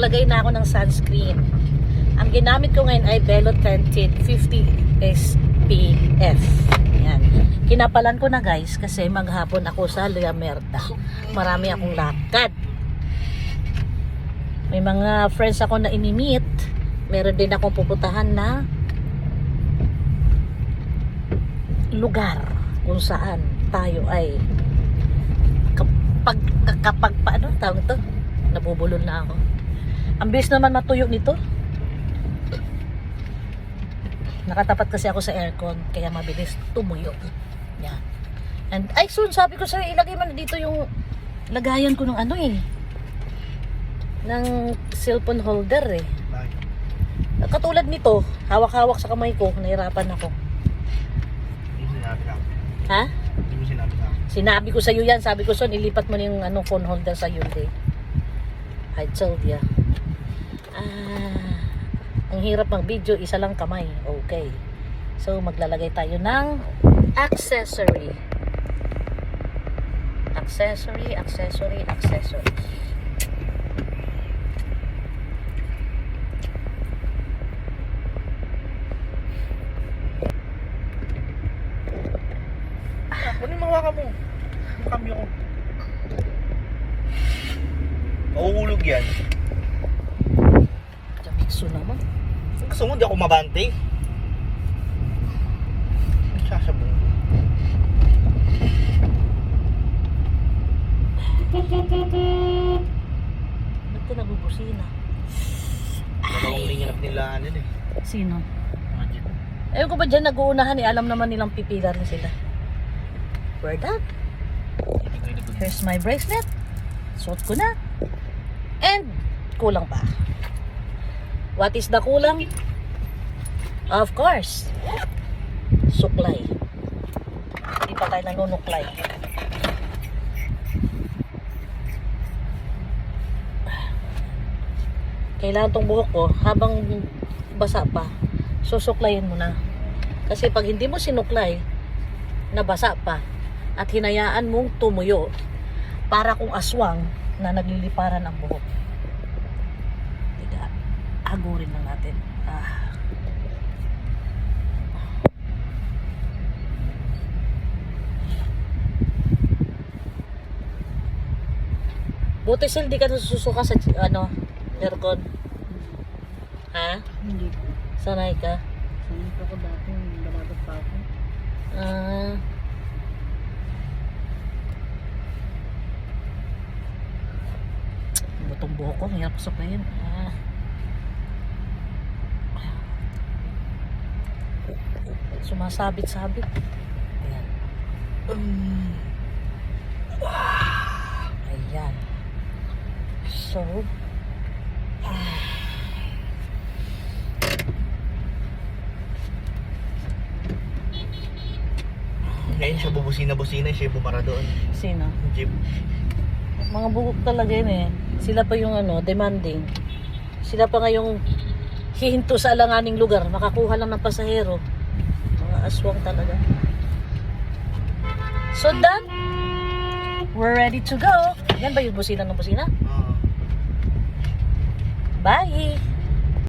naglagay na ako ng sunscreen. Ang ginamit ko ngayon ay Velo Tinted 50 SPF. Yan. Kinapalan ko na guys kasi maghapon ako sa Liamerda. Marami akong lakad. May mga friends ako na inimit. Meron din akong pupuntahan na lugar kung saan tayo ay kapag paano tawag ito? Nabubulol na ako. Ang bilis naman matuyo nito. Nakatapat kasi ako sa aircon kaya mabilis tumuyo. Yan. And ay soon sabi ko sa'yo ilagay mo na dito yung lagayan ko ng ano eh. Ng cellphone holder eh. Katulad nito, hawak-hawak sa kamay ko, nahirapan ako. Ha? Hindi mo sinabi na. Sinabi ko sa'yo yan, sabi ko son, ilipat mo na yung ano, phone holder sa Hyundai. I told ya. Ang hirap ng video, isa lang kamay. Okay. So, maglalagay tayo ng accessory. Accessory. Ano yung mahawakan mo? Yung kambyo ko. Mauulog yan. Jamikso naman. Gusto mo, di ako mabante. Sasabong. Ba't ka nabubusina? Dalawang linya na pinilaan eh. Sino? Mga jeep. Ayaw ko ba dyan nag-uunahan eh. Alam naman nilang pipila rin sila. Where that? Here's my bracelet. Suot ko na. And kulang pa. What is the kulang? Of course, suklay. Hindi pa tayo nanunuklay. Kailangan tong buhok ko habang basa pa, susuklayin mo na. Kasi pag hindi mo sinuklay, nabasa pa, at hinayaan mong tumuyo, para kung aswang na nagliliparan ang buhok. Tiga, agurin lang natin. Buti sil, di ka nasusuka sa ano, aircon. Ha? Hindi po. Sanay ka? Sanay pa ko dati, balagat pa ako. Butong buhok ko, hirap suklayin. Sumasabit-sabit. Ayan. Ayan. So, Ngayon siya bubusina-busina, siya bumara doon. sino? Jeep. Mga bugok talaga yun eh. Sila pa yung ano, demanding. Sila pa ngayong hihinto sa alanganing lugar. Makakuha lang ng pasahero. Mga aswang talaga. So done. We're ready to go. Yan ba yung busina ng busina? Oo. Bye!